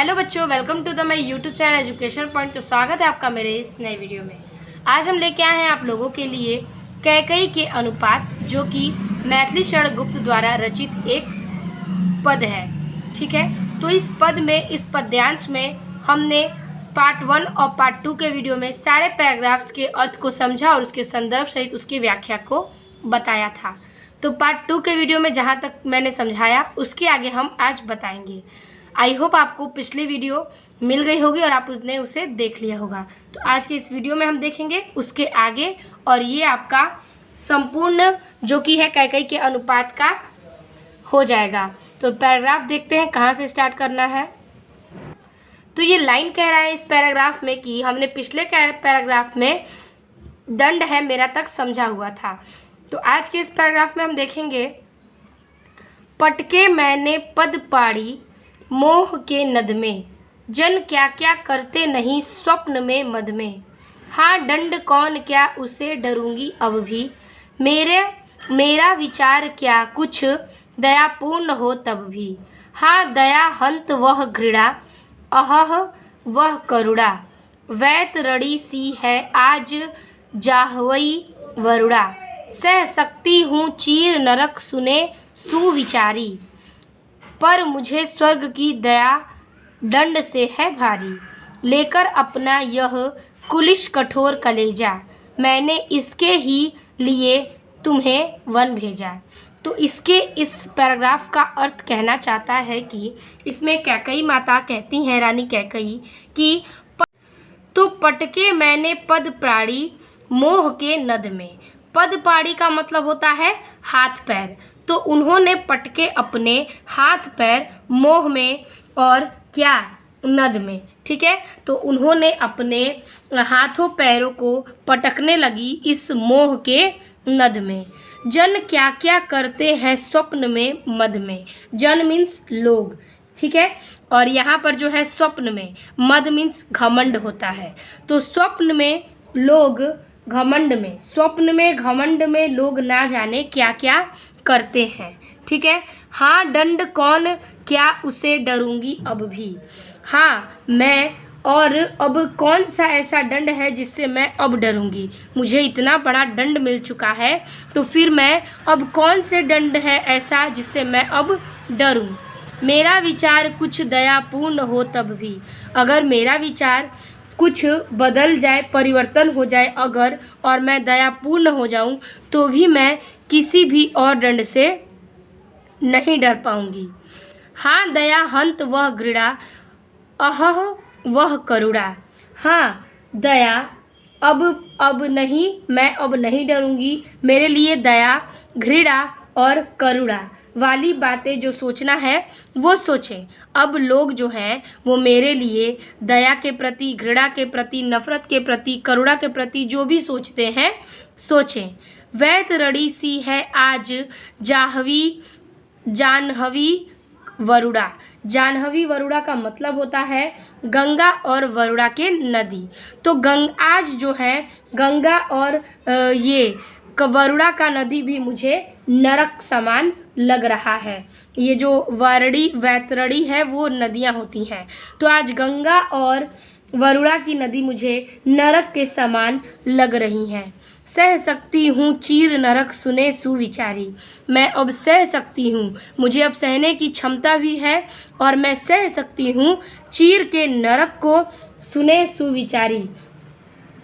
Hello बच्चों, welcome to the my YouTube channel education point. तो स्वागत है आपका मेरे इस नए वीडियो में। आज हम लेके आए हैं आप लोगों के लिए कैकई के अनुपात, जो कि मैथिली शरण गुप्त द्वारा रचित एक पद है। ठीक है, तो इस पद में, इस पद्यांश में हमने पार्ट 1 और पार्ट 2 के वीडियो में सारे पैराग्राफ्स के अर्थ को समझा और उसके संदर्भ सहित उसकी व्याख्या को बताया था। तो पार्ट 2 के वीडियो में जहाँ तक मैंने समझाया उसके आगे हम आज बताएंगे। आई होप आपको पिछली वीडियो मिल गई होगी और आपने उसे देख लिया होगा। तो आज के इस वीडियो में हम देखेंगे उसके आगे, और ये आपका संपूर्ण जो कि है कैकई के अनुपात का हो जाएगा। तो पैराग्राफ देखते हैं कहाँ से स्टार्ट करना है। तो ये लाइन कह रहा है इस पैराग्राफ में कि हमने पिछले पैराग्राफ में दंड है मेरा तक समझा हुआ था। तो आज के इस पैराग्राफ में हम देखेंगे, पटके मैंने पद पाड़ी मोह के नद में, जन क्या क्या करते नहीं स्वप्न में मद में। हाँ दंड कौन क्या उसे डरूंगी अब भी, मेरा विचार क्या कुछ दयापूर्ण हो तब भी। हाँ दया हंत वह घृणा, अहह वह करुणा, वैत रड़ी सी है आज जाहवई वरुणा। सह सकती हूँ चीर नरक सुने सुविचारी, पर मुझे स्वर्ग की दया दंड से है भारी। लेकर अपना यह कुलिश कठोर कलेजा, मैंने इसके ही लिए तुम्हें वन भेजा। तो इसके इस पैराग्राफ का अर्थ कहना चाहता है कि इसमें कैकई माता कहती हैं, रानी कैकई, कि तो पटके मैंने पद प्राड़ी मोह के नद में। पद पाड़ी का मतलब होता है हाथ पैर। तो उन्होंने पटके अपने हाथ पैर मोह में और क्या नद में। ठीक है, तो उन्होंने अपने हाथों पैरों को पटकने लगी इस मोह के नद में। जन क्या क्या करते हैं स्वप्न में मद में। जन मीन्स लोग, ठीक है, और यहाँ पर जो है स्वप्न में, मद मीन्स घमंड होता है। तो स्वप्न में लोग घमंड में, स्वप्न में घमंड में लोग ना जाने क्या क्या करते हैं। ठीक है, हाँ दंड कौन क्या उसे डरूंगी अब भी। हाँ मैं, और अब कौन सा ऐसा दंड है जिससे मैं अब डरूंगी। मुझे इतना बड़ा दंड मिल चुका है, तो फिर मैं अब कौन से दंड है ऐसा जिससे मैं अब डरूं। मेरा विचार कुछ दयापूर्ण हो तब भी, अगर मेरा विचार कुछ बदल जाए, परिवर्तन हो जाए अगर, और मैं दयापूर्ण हो जाऊं, तो भी मैं किसी भी और दंड से नहीं डर पाऊंगी। हाँ दया हंत वह घृणा, अहह वह करुणा। हाँ दया अब नहीं, मैं अब नहीं डरूंगी। मेरे लिए दया, घृणा और करुणा वाली बातें जो सोचना है वो सोचें। अब लोग जो हैं वो मेरे लिए दया के प्रति, घृणा के प्रति, नफरत के प्रति, करुणा के प्रति जो भी सोचते हैं सोचें। वैत रड़ी सी है आज जानहवी वरुणा। जानहवी वरुणा का मतलब होता है गंगा और वरुणा के नदी। तो आज जो है गंगा और ये वरुणा का नदी भी मुझे नरक समान लग रहा है। ये जो वैतरणी है वो नदियाँ होती हैं, तो आज गंगा और वरुणा की नदी मुझे नरक के समान लग रही हैं। सह सकती हूँ चीर नरक सुने सुविचारी, मैं अब सह सकती हूँ, मुझे अब सहने की क्षमता भी है, और मैं सह सकती हूँ चीर के नरक को सुने सुविचारी।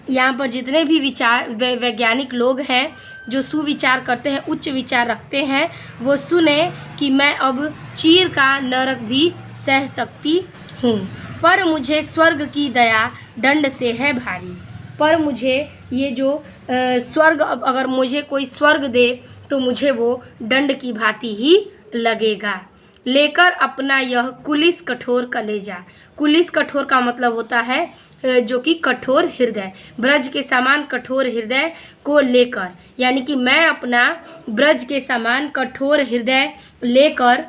यहाँ पर जितने भी वैज्ञानिक लोग हैं जो सुविचार करते हैं, उच्च विचार रखते हैं, वो सुने कि मैं अब चीर का नरक भी सह सकती हूँ, पर मुझे स्वर्ग की दया दंड से है भारी। पर मुझे ये जो स्वर्ग, अब अगर मुझे कोई स्वर्ग दे तो मुझे वो दंड की भांति ही लगेगा। लेकर अपना यह कुलिस कठोर कलेजा। कुलिस कठोर का मतलब होता है जो कि कठोर हृदय, ब्रज के समान कठोर हृदय को लेकर, यानी कि मैं अपना ब्रज के समान कठोर हृदय लेकर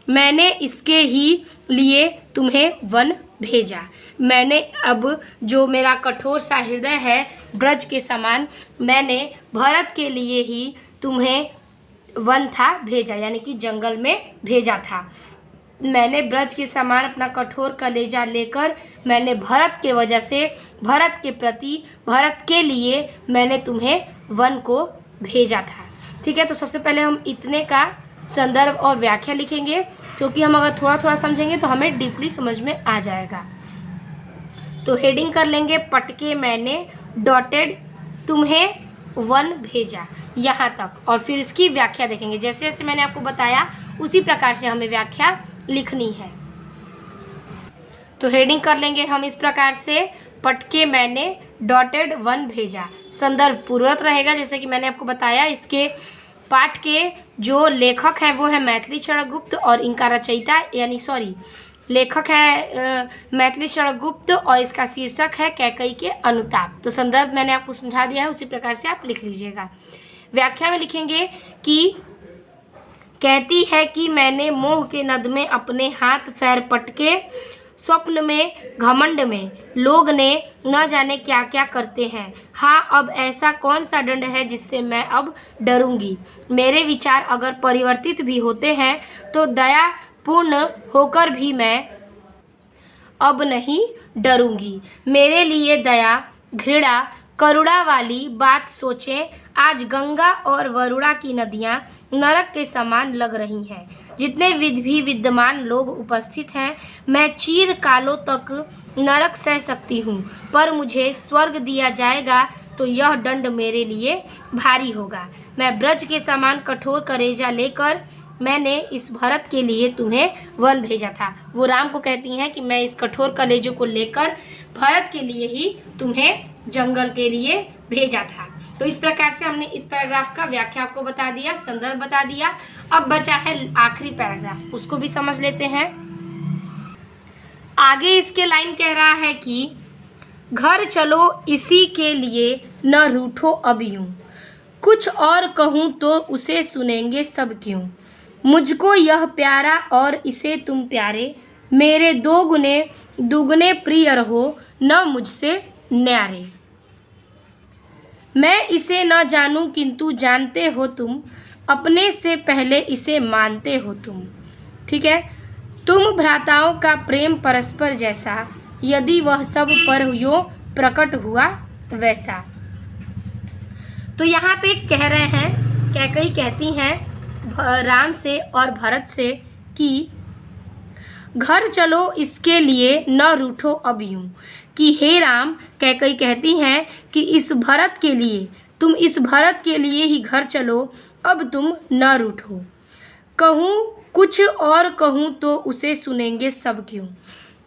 मैंने इसके ही लिए तुम्हें वन भेजा। मैंने अब जो मेरा कठोर सा हृदय है ब्रज के समान, मैंने भरत के लिए ही तुम्हें वन था भेजा, यानी कि जंगल में भेजा था। मैंने ब्रज के समान अपना कठोर कलेजा लेकर, मैंने भरत के वजह से, भरत के प्रति, भरत के लिए मैंने तुम्हें वन को भेजा था। ठीक है, तो सबसे पहले हम इतने का संदर्भ और व्याख्या लिखेंगे, क्योंकि हम अगर थोड़ा थोड़ा समझेंगे तो हमें डीपली समझ में आ जाएगा। तो हेडिंग कर लेंगे पटके मैंने डॉटेड तुम्हें वन भेजा, यहाँ तक, और फिर इसकी व्याख्या देखेंगे। जैसे जैसे मैंने आपको बताया उसी प्रकार से हमें व्याख्या लिखनी है। तो हेडिंग कर लेंगे हम इस प्रकार से, पटके मैंने डॉटेड वन भेजा। संदर्भ पूर्वत रहेगा, जैसे कि मैंने आपको बताया। इसके पाठ के जो लेखक हैं वो है मैथिली क्षण गुप्त, और इनका रचयिता लेखक है मैथिली क्षण गुप्त, और इसका शीर्षक है कैकेयी के अनुताप। तो संदर्भ मैंने आपको समझा दिया है, उसी प्रकार से आप लिख लीजिएगा। व्याख्या में लिखेंगे कि कहती है कि मैंने मोह के नद में अपने हाथ पैर पटके, स्वप्न में घमंड में लोग ने न जाने क्या क्या करते हैं। हाँ, अब ऐसा कौन सा दंड है जिससे मैं अब डरूंगी। मेरे विचार अगर परिवर्तित भी होते हैं तो दया पूर्ण होकर भी मैं अब नहीं डरूंगी। मेरे लिए दया, घृणा, करुणा वाली बात सोचें। आज गंगा और वरुणा की नदियाँ नरक के समान लग रही हैं। जितने भी विद्यमान लोग उपस्थित हैं, मैं चीर कालों तक नरक सह सकती हूँ, पर मुझे स्वर्ग दिया जाएगा तो यह दंड मेरे लिए भारी होगा। मैं ब्रज के समान कठोर कलेजा लेकर मैंने इस भरत के लिए तुम्हें वन भेजा था। वो राम को कहती हैं कि मैं इस कठोर कलेजों को लेकर भरत के लिए ही तुम्हें जंगल के लिए भेजा था। तो इस प्रकार से हमने इस पैराग्राफ का व्याख्या आपको बता दिया, संदर्भ बता दिया। अब बचा है आखिरी पैराग्राफ, उसको भी समझ लेते हैं। आगे इसके लाइन कह रहा है कि घर चलो इसी के लिए न रूठो अब यूं, कुछ और कहूँ तो उसे सुनेंगे सब क्यों। मुझको यह प्यारा और इसे तुम प्यारे, मेरे दो गुने दुगने प्रिय रहो न मुझसे न्यारे। मैं इसे न जानूं किंतु जानते हो तुम, अपने से पहले इसे मानते हो तुम। ठीक है, तुम भ्राताओं का प्रेम परस्पर जैसा, यदि वह सब पर यो प्रकट हुआ वैसा। तो यहाँ पे कह रहे हैं, कैकेयी कहती हैं राम से और भरत से कि घर चलो इसके लिए न रूठो अब यूं, कि हे राम, कैकेयी कहती हैं कि इस भरत के लिए, तुम इस भरत के लिए ही घर चलो, अब तुम न रूठो। कहूँ कुछ और कहूँ तो उसे सुनेंगे सब क्यों।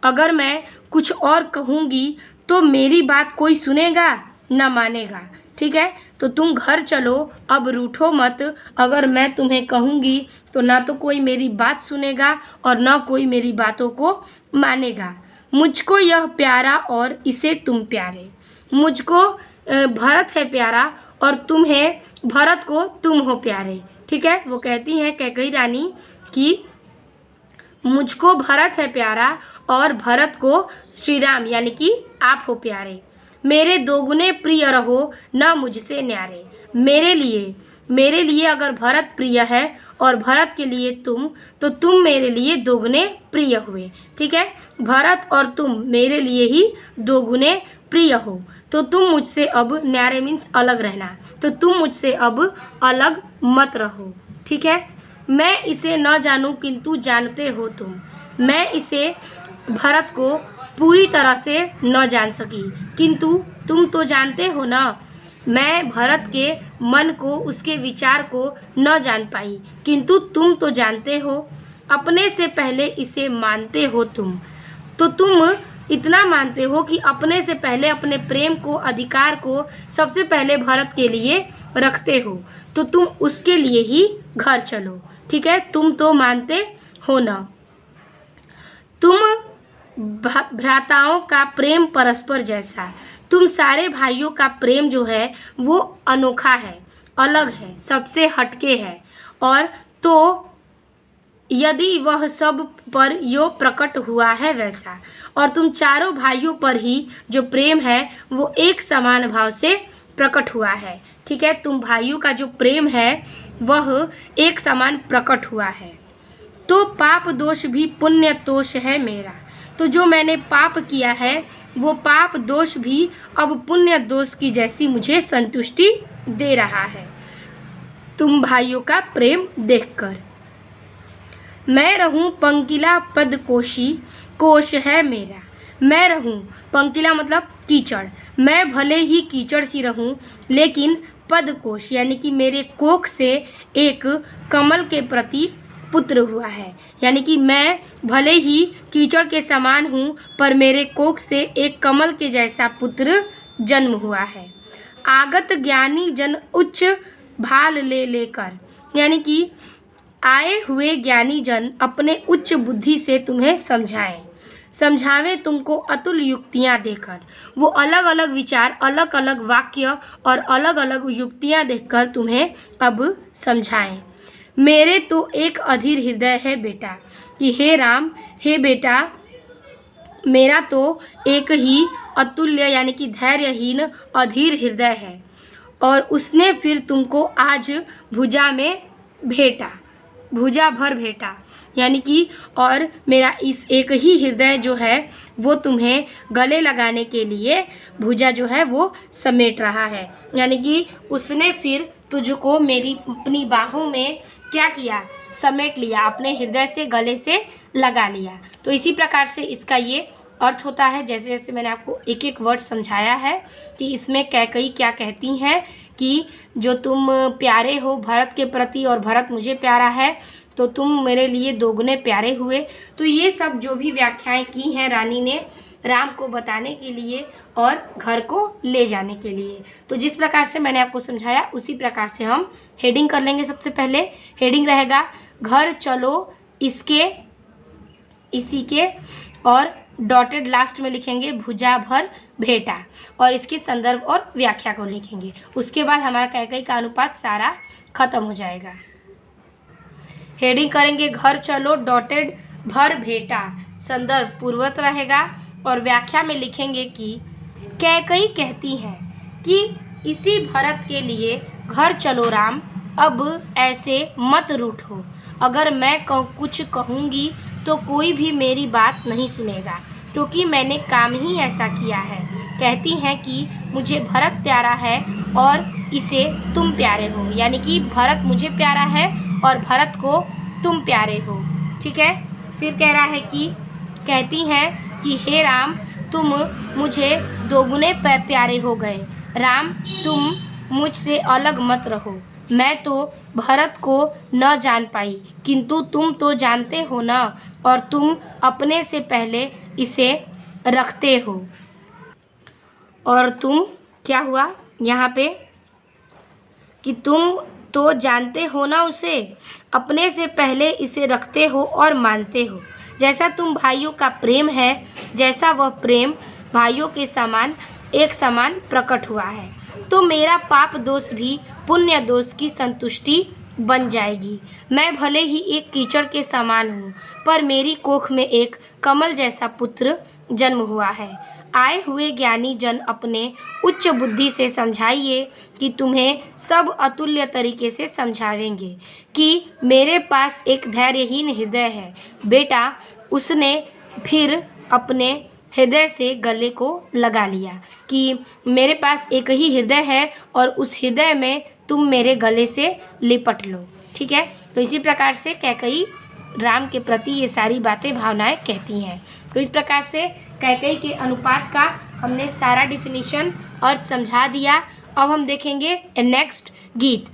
अगर मैं कुछ और कहूँगी तो मेरी बात कोई सुनेगा न मानेगा। ठीक है, तो तुम घर चलो, अब रूठो मत। अगर मैं तुम्हें कहूँगी तो ना तो कोई मेरी बात सुनेगा और ना कोई मेरी बातों को मानेगा। मुझको यह प्यारा और इसे तुम प्यारे। मुझको भरत है प्यारा और तुम्हें, भरत को तुम हो प्यारे। ठीक है, वो कहती हैं कैकेयी रानी कि मुझको भरत है प्यारा और भरत को श्री राम यानी कि आप हो प्यारे। मेरे दोगुने प्रिय रहो न मुझसे न्यारे। मेरे लिए अगर भरत प्रिय है और भरत के लिए तुम, तो तुम मेरे लिए दोगुने प्रिय हुए। ठीक है, भरत और तुम मेरे लिए ही दोगुने प्रिय हो, तो तुम मुझसे अब, न्यारे मीन्स अलग रहना, तो तुम मुझसे अब अलग मत रहो। ठीक है, मैं इसे न जानूं किंतु जानते हो तुम। मैं इसे भरत को पूरी तरह से न जान सकी, किंतु तुम तो जानते हो ना। मैं भरत के मन को, उसके विचार को न जान पाई, किंतु तुम तो जानते हो। अपने से पहले इसे मानते हो तुम, तो तुम इतना मानते हो कि अपने से पहले अपने प्रेम को, अधिकार को सबसे पहले भरत के लिए रखते हो, तो तुम उसके लिए ही घर चलो। ठीक है, तुम तो मानते हो ना। तुम भ्राताओं का प्रेम परस्पर जैसा, तुम सारे भाइयों का प्रेम जो है वो अनोखा है, अलग है, सबसे हटके है, और तो यदि वह सब पर यो प्रकट हुआ है वैसा। और तुम चारों भाइयों पर ही जो प्रेम है वो एक समान भाव से प्रकट हुआ है। ठीक है, तुम भाइयों का जो प्रेम है वह एक समान प्रकट हुआ है। तो पाप दोष भी पुण्य तोष है मेरा। तो जो मैंने पाप किया है वो पाप दोष भी अब पुण्य दोष की जैसी मुझे संतुष्टि दे रहा है तुम भाइयों का प्रेम देखकर। मैं रहूं पंकिला पद कोशी, कोश है मेरा। मैं रहूं, पंकिला मतलब कीचड़, मैं भले ही कीचड़ सी रहूं लेकिन पदकोश यानी कि मेरे कोख से एक कमल के प्रति पुत्र हुआ है। यानी कि मैं भले ही कीचड़ के समान हूँ पर मेरे कोख से एक कमल के जैसा पुत्र जन्म हुआ है। आगत ज्ञानी जन उच्च भाल ले लेकर, यानी कि आए हुए ज्ञानी जन अपने उच्च बुद्धि से तुम्हें समझावे तुमको अतुल युक्तियाँ देकर। वो अलग अलग विचार, अलग अलग वाक्य और अलग अलग युक्तियाँ देखकर तुम्हें अब समझाएं। मेरे तो एक अधीर हृदय है बेटा, कि हे राम, हे बेटा, मेरा तो एक ही अतुल्य यानी कि धैर्यहीन अधीर हृदय है और उसने फिर तुमको आज भुजा में भेटा, भुजा भर भेटा, यानी कि और मेरा इस एक ही हृदय जो है वो तुम्हें गले लगाने के लिए भुजा जो है वो समेट रहा है। यानी कि उसने फिर तुझको मेरी अपनी बाहों में क्या किया, समेट लिया, अपने हृदय से गले से लगा लिया। तो इसी प्रकार से इसका ये अर्थ होता है। जैसे जैसे मैंने आपको एक एक वर्ड समझाया है कि इसमें कैकई क्या कहती हैं कि जो तुम प्यारे हो भरत के प्रति और भरत मुझे प्यारा है तो तुम मेरे लिए दोगुने प्यारे हुए। तो ये सब जो भी व्याख्याएं की हैं रानी ने राम को बताने के लिए और घर को ले जाने के लिए। तो जिस प्रकार से मैंने आपको समझाया उसी प्रकार से हम हेडिंग कर लेंगे। सबसे पहले हेडिंग रहेगा घर चलो इसके, इसी के, और डॉटेड लास्ट में लिखेंगे भुजा भर भेटा और इसके संदर्भ और व्याख्या को लिखेंगे। उसके बाद हमारा कैकई का अनुपात सारा खत्म हो जाएगा। हेडिंग करेंगे घर चलो डॉटेड भर भेटा, संदर्भ पूर्वत रहेगा और व्याख्या में लिखेंगे कि कैकई कहती है कि इसी भरत के लिए घर चलो राम, अब ऐसे मत रूठो। अगर मैं कुछ कहूँगी तो कोई भी मेरी बात नहीं सुनेगा क्योंकि मैंने काम ही ऐसा किया है। कहती हैं कि मुझे भरत प्यारा है और इसे तुम प्यारे हो, यानी कि भरत मुझे प्यारा है और भरत को तुम प्यारे हो। ठीक है। फिर कह रहा है कि कहती हैं कि हे राम, तुम मुझे दोगुने प्यारे हो गए। राम, तुम मुझसे अलग मत रहो। मैं तो भरत को न जान पाई किंतु तुम तो जानते हो ना, और तुम अपने से पहले इसे रखते हो। और तुम क्या हुआ यहाँ पे कि तुम तो जानते हो ना उसे, अपने से पहले इसे रखते हो और मानते हो। जैसा तुम भाइयों का प्रेम है, जैसा वह प्रेम भाइयों के समान एक समान प्रकट हुआ है, तो मेरा पाप दोष भी पुण्य दोष की संतुष्टि बन जाएगी। मैं भले ही एक कीचड़ के समान हूँ पर मेरी कोख में एक कमल जैसा पुत्र जन्म हुआ है। आए हुए ज्ञानी जन अपने उच्च बुद्धि से समझाइए कि तुम्हें सब अतुल्य तरीके से समझावेंगे कि मेरे पास एक धैर्यहीन हृदय है बेटा। उसने फिर अपने हृदय से गले को लगा लिया कि मेरे पास एक ही हृदय है और उस हृदय में तुम मेरे गले से लिपट लो। ठीक है। तो इसी प्रकार से कैकई राम के प्रति ये सारी बातें भावनाएं कहती हैं। तो इस प्रकार से कैकई के अनुपात का हमने सारा डिफिनीशन अर्थ समझा दिया। अब हम देखेंगे नेक्स्ट गीत।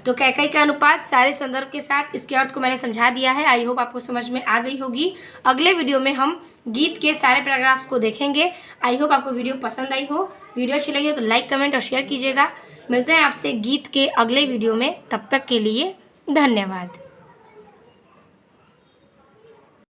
तो कैकई का अनुपात सारे संदर्भ के साथ इसके अर्थ को मैंने समझा दिया है। आई होप आपको समझ में आ गई होगी। अगले वीडियो में हम गीत के सारे पैराग्राफ्स को देखेंगे। आई होप आपको वीडियो पसंद आई हो। वीडियो अच्छी लगी हो तो लाइक, कमेंट और शेयर कीजिएगा। मिलते हैं आपसे गीत के अगले वीडियो में। तब तक के लिए धन्यवाद।